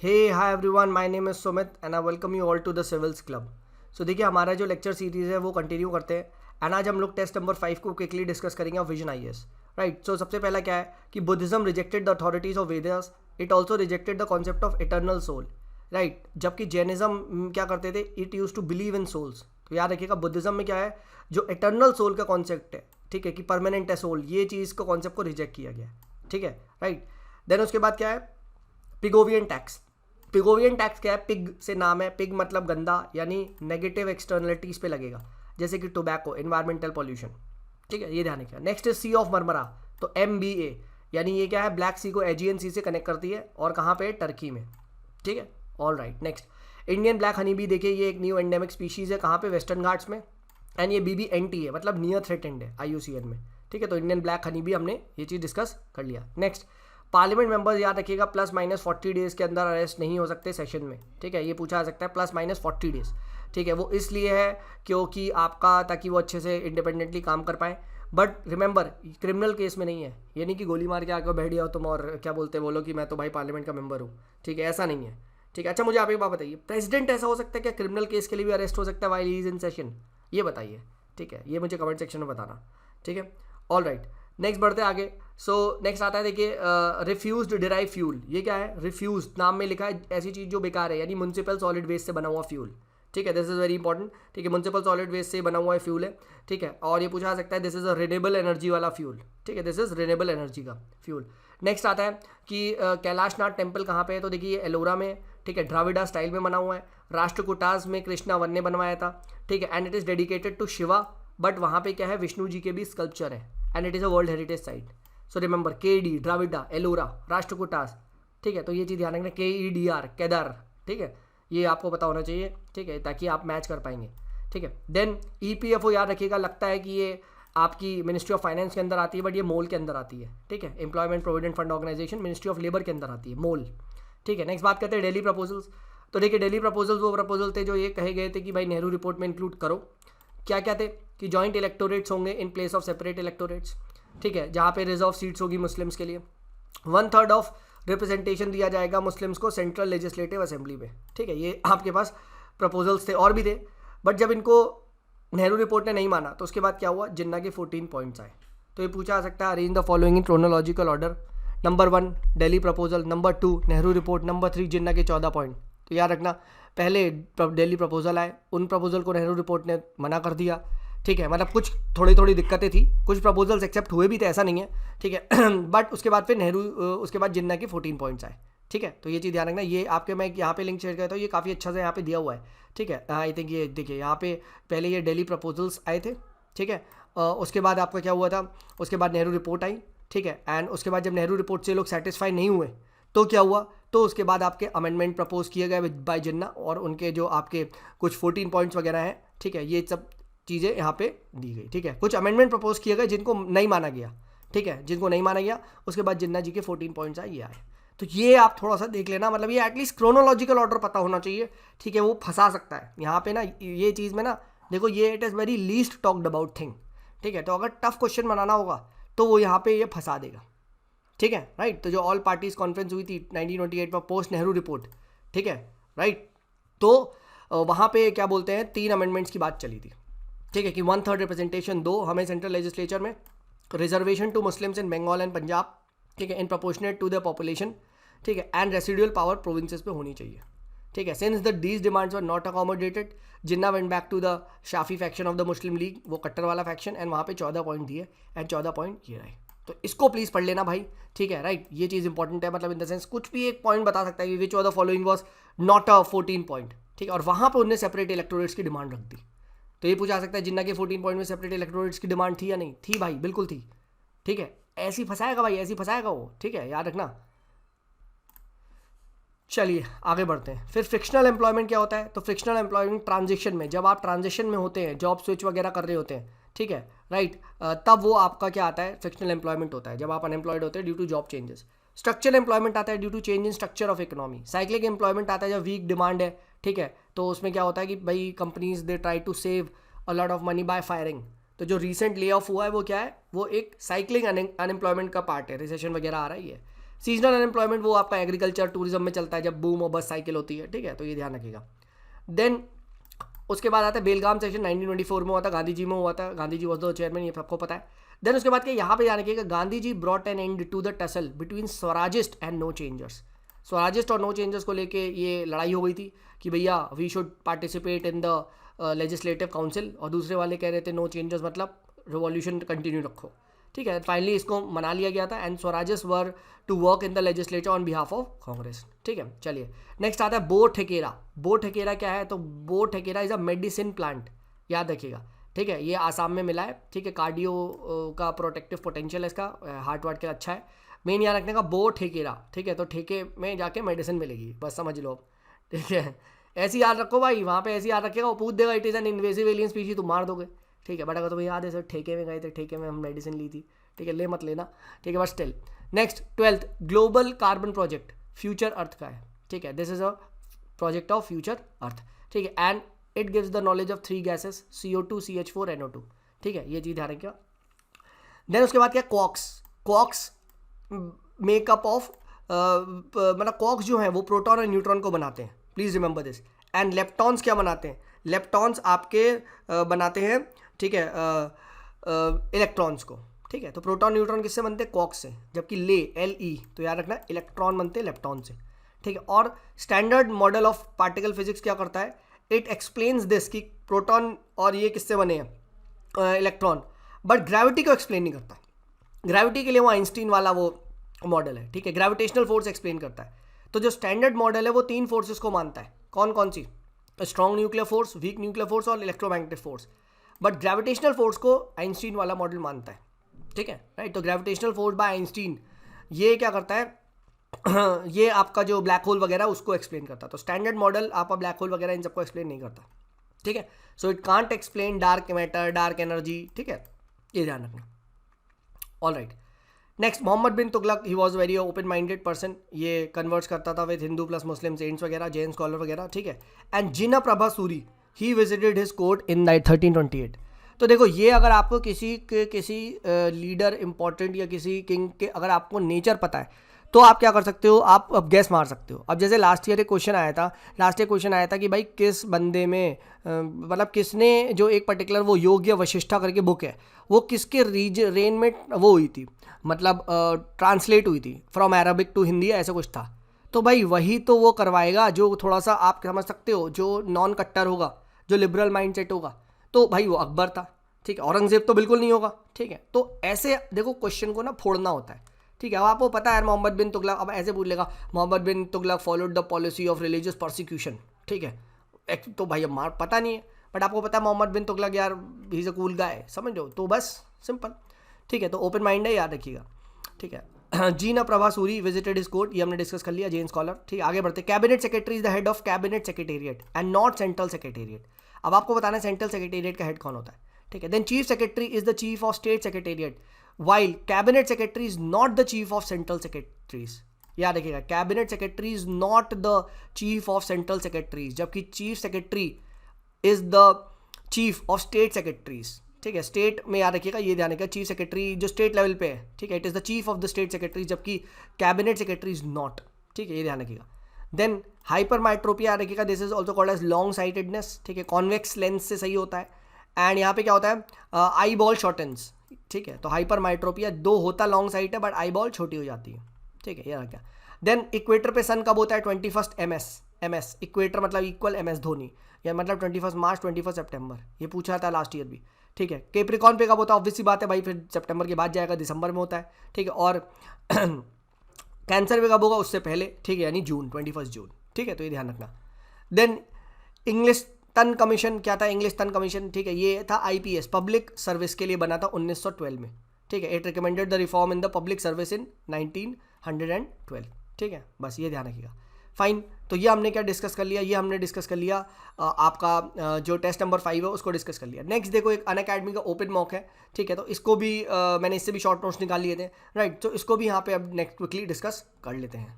Hey, hi everyone, my name is Sumit and I welcome you all to the Civils Club. So देखिए हमारा जो lecture series है वो continue करते हैं एंड आज हम लोग टेस्ट नंबर 5 को क्विकली डिस्कस करेंगे of vision IAS. Right. So सबसे पहला क्या है कि Buddhism rejected the authorities of Vedas. It also rejected the concept of eternal soul. Right. जबकि जैनिज्म क्या करते थे, it use to believe in souls. तो याद रखिएगा बुद्धिज्म में क्या है, जो इटर्नल सोल का कॉन्सेप्ट है, ठीक है, कि परमानेंट है सोल, ये चीज़ को कॉन्सेप्ट को रिजेक्ट किया गया. ठीक है. राइट. देन उसके बाद क्या है, पिगोवियन टैक्स. पिगोवियन टैक्स क्या है, पिग से नाम है, पिग मतलब गंदा, यानी नेगेटिव एक्सटर्नलिटीज पे लगेगा, जैसे कि टोबैको, एनवायरमेंटल पॉल्यूशन. ठीक है, ये ध्यान रखिएगा. Next is sea of Marmara. तो MBA यानी ये क्या है, ब्लैक सी को एजियन सी से कनेक्ट करती है और कहाँ पे, टर्की में. ठीक है. All right. Next Indian black honey bee. देखिए ये एक न्यू एंडेमिक स्पीशीज है, कहाँ पे, वेस्टर्न घाट्स में. एंड ये BBNT है, मतलब नियर थ्रेटेंड है IUCN में. ठीक है. तो इंडियन ब्लैक हनी बी हमने ये चीज़ डिस्कस कर लिया. नेक्स्ट पार्लियामेंट मेंबर्स, याद रखिएगा +-40 डेज़ के अंदर अरेस्ट नहीं हो सकते सेशन में. ठीक है, ये पूछा जा सकता है +-40 डेज़. ठीक है, वो इसलिए है क्योंकि आपका, ताकि वो अच्छे से इंडिपेंडेंटली काम कर पाएँ. बट रिमेंबर क्रिमिनल केस में नहीं है, ये नहीं कि गोली मार के आकर बैठ जाओ तुम और क्या बोलते बोलो कि मैं तो भाई पार्लियामेंट का मेंबर हूँ. ठीक है, ऐसा नहीं है. ठीक है. अच्छा मुझे आप एक बात बताइए, प्रेसिडेंट ऐसा हो सकता है क्या क्रिमिनल केस के लिए भी अरेस्ट हो सकता है while he is in session? ये बताइए. ठीक है, ये मुझे कमेंट सेक्शन में बताना. ठीक है. All right. नेक्स्ट बढ़ते आगे. सो नेक्स्ट आता है, देखिए रिफ्यूज्ड डिराइव फ्यूल. ये क्या है, रिफ्यूज नाम में लिखा है ऐसी चीज़ जो बेकार है, यानी म्युनिसिपल सॉलिड वेस्ट से बना हुआ फ्यूल. ठीक है, दिस इज वेरी इंपॉर्टेंट. ठीक है, म्युनिसिपल सॉलिड वेस्ट से बना हुआ फ्यूल है. ठीक है, और ये पूछा जा सकता है this is a renewable energy वाला फ्यूल. ठीक है, दिस इज रिन्यूएबल एनर्जी का फ्यूल. नेक्स्ट आता है कि कैलाशनाथ टेम्पल कहाँ पे है, तो देखिए ये एलोरा में. ठीक है, द्राविड़ा स्टाइल में बना हुआ है. राष्ट्रकूटाज में कृष्णा वन ने बनवाया था. ठीक है, and it is dedicated to Shiva. But वहाँ पे क्या है, विष्णु जी के भी स्कल्पचर है and it is a world heritage site. So remember KD, Dravida, Ellora, Rashtrakutas. ठीक है, तो ये चीज़ ध्यान रखना, KEDR, केदार. ठीक है, ये आपको पता होना चाहिए. ठीक है, ताकि आप मैच कर पाएंगे. ठीक है. देन EPFO याद रखिएगा, लगता है कि ये आपकी मिनिस्ट्री ऑफ फाइनेंस के अंदर आती है, बट ये मोल के अंदर आती है. ठीक है, employment provident fund organisation, ministry of labour के अंदर आती है, मोल. ठीक है. नेक्स्ट बात करते हैं डेली प्रपोजल्स. तो देखिए डेली प्रपोजल्स वो प्रपोजल थे जो ये कहे गए थे कि भाई नेहरू रिपोर्ट में इंक्लूड करो. क्या क्या थे कि जॉइंट इलेक्टोरेट्स होंगे in place of separate electorates. ठीक है, जहाँ पे रिजर्व सीट्स होगी मुस्लिम्स के लिए. 1/3 ऑफ रिप्रेजेंटेशन दिया जाएगा मुस्लिम्स को सेंट्रल लेजिस्लेटिव असेंबली में. ठीक है, ये आपके पास प्रपोजल्स थे, और भी थे. बट जब इनको नेहरू रिपोर्ट ने नहीं माना तो उसके बाद क्या हुआ, जिन्ना के 14 पॉइंट्स आए. तो ये पूछा जा सकता है arrange the following in chronological order. Number 1 Delhi proposal, number 2 Nehru report, number 3 जिन्ना के 14 पॉइंट. तो याद रखना, पहले दिल्ली प्रपोजल आए, उन प्रपोजल को नेहरू रिपोर्ट ने मना कर दिया. ठीक है, मतलब कुछ थोड़ी थोड़ी दिक्कतें थी, कुछ प्रपोजल्स एक्सेप्ट हुए भी थे, ऐसा नहीं है. ठीक है. बट उसके बाद फिर नेहरू, उसके बाद जिन्ना के 14 पॉइंट्स आए. ठीक है, तो ये चीज़ ध्यान रखना. ये आपके, मैं यहाँ पे लिंक शेयर करता हूँ, ये काफ़ी अच्छा से यहाँ पे दिया हुआ है. ठीक है, आई थिंक ये देखिए यहाँ पे पहले ये डेली प्रपोजल्स आए थे. ठीक है, उसके बाद आपका क्या हुआ था, उसके बाद नेहरू रिपोर्ट आई. ठीक है, एंड उसके बाद जब नेहरू रिपोर्ट से लोग सेटिस्फाई नहीं हुए तो क्या हुआ, तो उसके बाद आपके अमेंडमेंट प्रपोज किए गए बाय जिन्ना, और उनके जो आपके कुछ 14 पॉइंट्स वगैरह हैं. ठीक है, ये सब चीज़ें यहाँ पे दी गई. ठीक है, कुछ अमेंडमेंट प्रपोज किए गए जिनको नहीं माना गया. ठीक है, जिनको नहीं माना गया, उसके बाद जिन्ना जी के 14 पॉइंट्स आए, ये आए. तो ये आप थोड़ा सा देख लेना, मतलब ये एटलीस्ट क्रोनोलॉजिकल ऑर्डर पता होना चाहिए. ठीक है, वो फंसा सकता है यहाँ पे ना, ये चीज़ में ना. देखो ये it is very least talked about thing. ठीक है, तो अगर टफ क्वेश्चन बनाना होगा तो वो यहाँ पे ये फंसा देगा. ठीक है. राइट. तो जो ऑल पार्टीज कॉन्फ्रेंस हुई थी 1928 में पोस्ट नेहरू रिपोर्ट. ठीक है. राइट. तो वहाँ पे क्या बोलते हैं, 3 अमेंडमेंट्स की बात चली थी. ठीक है, कि 1/3 रिप्रेजेंटेशन दो हमें सेंट्रल लेजिस्लेचर में, reservation to Muslims in Bengal and Punjab. ठीक है, in proportionate to the population. ठीक है, एंड रेसिडुअल पावर प्रोविंसेस पे होनी चाहिए. ठीक है, since the these demands were not accommodated, Jinnah went back to the Shafi faction of the Muslim League, वो कट्टर वाला फैक्शन, एंड वहाँ पे 14 पॉइंट दिए, एंड 14 पॉइंट ये रहे. तो इसको प्लीज़ पढ़ लेना भाई. ठीक है. राइट. ये चीज़ इंपॉर्टेंट है, मतलब इन द सेंस कुछ भी एक पॉइंट बता सकता है, which of the following was not a 14 point. ठीक है, और वहाँ पे उन्होंने सेपरेट इलेक्टोरेट्स की डिमांड रख दी. तो ये पूछा जा सकता है जिन्ना के 14 पॉइंट में सेपरेट इलेक्टोरेट्स की डिमांड थी या नहीं थी, भाई बिल्कुल थी. ठीक है, ऐसी फंसाएगा भाई, ऐसी फंसाएगा वो. ठीक है, याद रखना. चलिए आगे बढ़ते हैं. फिर फ्रिक्शनल एम्प्लॉयमेंट क्या होता है, तो फ्रिक्शनल एम्प्लॉयमेंट ट्रांजिशन में, जब आप ट्रांजिशन में होते हैं, जॉब स्विच वगैरह कर रहे होते हैं. ठीक है. राइट. तब वो आपका क्या आता है, फ्रिक्शनल एम्प्लॉयमेंट होता है, जब आप अनएम्प्लॉयड होते हैं due to job changes. Structural employment आता है due to change in structure of economy. Cyclic employment आता है जब वीक डिमांड है. ठीक है, तो उसमें क्या होता है कि भाई companies they try to save a lot of money by firing. तो जो रिसेंट ले ऑफ हुआ है वो क्या है, वो एक साइक्लिंग अनएम्प्लॉयमेंट का पार्ट है, रिसेशन वगैरह आ रही है. सीजनल अनएम्प्लॉयमेंट वो आपका एग्रीकल्चर टूरिज्म में चलता है जब बूम और बस साइकिल होती है, ठीक है, तो ये ध्यान रखिएगा। देन उसके बाद आता है बेलगाम सेशन 1924 में हुआ था, गांधी जी में हुआ था, Gandhi ji was the chairman, ये सबको पता है। देन उसके बाद क्या यहाँ पे ध्यान रखिएगा, Gandhi ji brought an end to the tussle between Swarajist and no changers. Swarajist और नो चेंजर्स को लेके ये लड़ाई हो गई थी कि भैया we should participate in the legislative council, और दूसरे वाले कह रहे थे नो चेंजर्स मतलब रिवॉल्यूशन कंटिन्यू रखो, ठीक है। फाइनली इसको मना लिया गया था and Swarajists were to work in the legislature on behalf of Congress, ठीक है। चलिए नेक्स्ट आता है बो ठेकेरा। बो ठेकेरा क्या है, तो बो ठेकेरा इज अ मेडिसिन प्लांट, याद रखिएगा, ठीक है। ये आसाम में मिला है, ठीक है। कार्डियो का प्रोटेक्टिव पोटेंशियल है इसका, हार्ट वार्ट के अच्छा है। मेन याद रखने का बो ठेकेरा, ठीक है। तो ठेके में जाके मेडिसिन मिलेगी, बस समझ लो, ठीक है। ऐसी याद रखो भाई, वहाँ पे ऐसी याद रखिएगा, वो पूछ देगा it is an invasive alien species, तो मार दोगे, ठीक है। बट अगर तुम्हें याद है सर ठेके में गए थे, ठेके में हम मेडिसिन ली थी, ठीक है, ले मत लेना, ठीक है, बस still. Next 12th Global Carbon Project Future Earth का है, ठीक है। This is a project of Future Earth, ठीक है। And it gives the knowledge of 3 gases CO2 CH4 NO2, ठीक है, ये चीज़ ध्यान रखिएगा। देन उसके बाद क्या, क्वार्क्स मेकअप ऑफ मतलब क्वार्क्स जो हैं वो प्रोटॉन और न्यूट्रॉन को बनाते हैं, please remember this. And leptons क्या बनाते हैं, लेप्टॉन्स आपके बनाते हैं, ठीक है, इलेक्ट्रॉन्स को, ठीक है। तो प्रोटॉन न्यूट्रॉन किससे बनते हैं, क्वार्क्स से, जबकि LE तो याद रखना इलेक्ट्रॉन बनते हैं लेप्टॉन से, ठीक है। और standard model of particle physics क्या करता है, इट एक्सप्लेन्स दिस कि प्रोटॉन और ये किससे बने हैं, इलेक्ट्रॉन, बट ग्रेविटी को एक्सप्लेन नहीं करता। ग्रेविटी के लिए वो आइंस्टीन वाला वो मॉडल है, ठीक है, ग्रेविटेशनल फोर्स एक्सप्लेन करता है। तो जो स्टैंडर्ड मॉडल है वो 3 फोर्सेस को मानता है, कौन कौन सी, strong nuclear force, weak nuclear force और electromagnetic force. But gravitational force को आइंस्टीन वाला मॉडल मानता है, ठीक है, राइट। तो ग्रेविटेशनल फोर्स बाय आइंस्टीन ये क्या करता है ये आपका जो ब्लैक होल वगैरह उसको एक्सप्लेन करता है। तो स्टैंडर्ड मॉडल आपका ब्लैक होल वगैरह इन सबको एक्सप्लेन नहीं करता, ठीक है। So it can't explain dark matter, dark energy, ठीक है, ये ध्यान रखना। All right, next Mohammad bin Tughlaq, he was very open minded person, ये कन्वर्ट्स करता था with Hindu plus Muslim saints वगैरह, जैन स्कॉलर वगैरह, ठीक है। And Jina Prabha Suri, he visited his court in 1328। तो देखो ये अगर आपको किसी लीडर इंपॉर्टेंट या किसी किंग के अगर आपको नेचर पता है तो आप क्या कर सकते हो, आप अब गैस मार सकते हो। अब जैसे लास्ट ईयर क्वेश्चन आया था कि भाई किस बंदे में मतलब किसने जो एक पर्टिकुलर वो योग्य वशिष्ठा करके बुक है वो किसके रेन में वो हुई थी, मतलब ट्रांसलेट हुई थी फ्रॉम अरबिक टू हिंदी, ऐसा कुछ था। तो भाई वही तो वो करवाएगा जो थोड़ा सा आप समझ सकते हो, जो नॉन कट्टर होगा, जो लिबरल माइंड सेट होगा। तो भाई वो अकबर था, ठीक है, औरंगजेब तो बिल्कुल नहीं होगा, ठीक है। तो ऐसे देखो क्वेश्चन को ना फोड़ना होता है, ठीक है। अब आपको पता है मोहम्मद बिन तुगलक, अब ऐसे पूछ लेगा Mohammad bin Tughlaq followed the policy of religious prosecution, ठीक है, तो भाई अब मार पता नहीं है, बट आपको पता है मोहम्मद बिन तुगलक यार he is a cool guy, समझ लो, तो बस सिंपल, ठीक है। तो ओपन माइंड है, याद रखिएगा, ठीक है। Jina Prabha Suri visited his court, ये हमने डिस्कस कर लिया, जैन स्कॉलर, ठीक है। आगे बढ़ते, cabinet secretary is the head of cabinet secretariat and not central secretariat. अब आपको बताना है सेंट्रल सेक्रेटेरिएट का हेड कौन होता है, ठीक है। Then chief secretary is the chief of state secretariat, while cabinet secretary is not the chief of central secretaries, याद रखिएगा, cabinet secretary is not the chief of central secretaries, जबकि chief secretary is the chief of state secretaries, ठीक है। State में याद रखिएगा, ये ध्यान रखिएगा, चीफ सेक्रेटरी जो स्टेट लेवल पे है, ठीक है, it is the chief of the state secretary, जबकि कैबिनेट सेक्रेटरी इज नॉट, ठीक है, ये ध्यान रखिएगा। देन हाइपरमाइट्रोपिया याद रखिएगा, this is also called as long sightedness, ठीक है, कॉन्वेक्स लेंस से सही होता है। एंड यहाँ पे क्या होता है, आई बॉल शॉर्टन्स, ठीक है। तो हाइपरमाइट्रोपिया 2 होता लॉन्ग साइट है बट आई बॉल छोटी हो जाती है, ठीक है, ये क्या। देन इक्वेटर पे सन कब होता है, 21 MS, इक्वेटर मतलब इक्वल MS धोनी, या मतलब 21 मार्च 21 सितंबर, ये पूछा था लास्ट ईयर भी, ठीक है। कैप्रिकॉर्न पे कब होता है, ऑब्वियस सी बात है भाई, फिर सितंबर के बाद जाएगा, दिसंबर में होता है, ठीक है। और कैंसर पे कब होगा, उससे पहले, ठीक है, यानी जून, 21 जून, ठीक है, तो ये ध्यान रखना। देन इंग्लिश तन कमीशन क्या था, इंग्लिश तन कमीशन, ठीक है, ये था IPS पब्लिक सर्विस के लिए बना था 1912 में, ठीक है। It recommended the reform in the public service in 1912, ठीक है, बस ये ध्यान रखिएगा। फाइन, तो ये हमने क्या डिस्कस कर लिया, ये हमने डिस्कस कर लिया आपका जो टेस्ट नंबर 5 है उसको डिस्कस कर लिया। नेक्स्ट देखो, एक अनअकैडमी का ओपन मॉक है, ठीक है, तो इसको भी मैंने इससे भी शॉर्ट नोट्स निकाल लिए थे, राइट। तो इसको भी यहाँ पे अब नेक्स्ट क्विकली डिस्कस कर लेते हैं।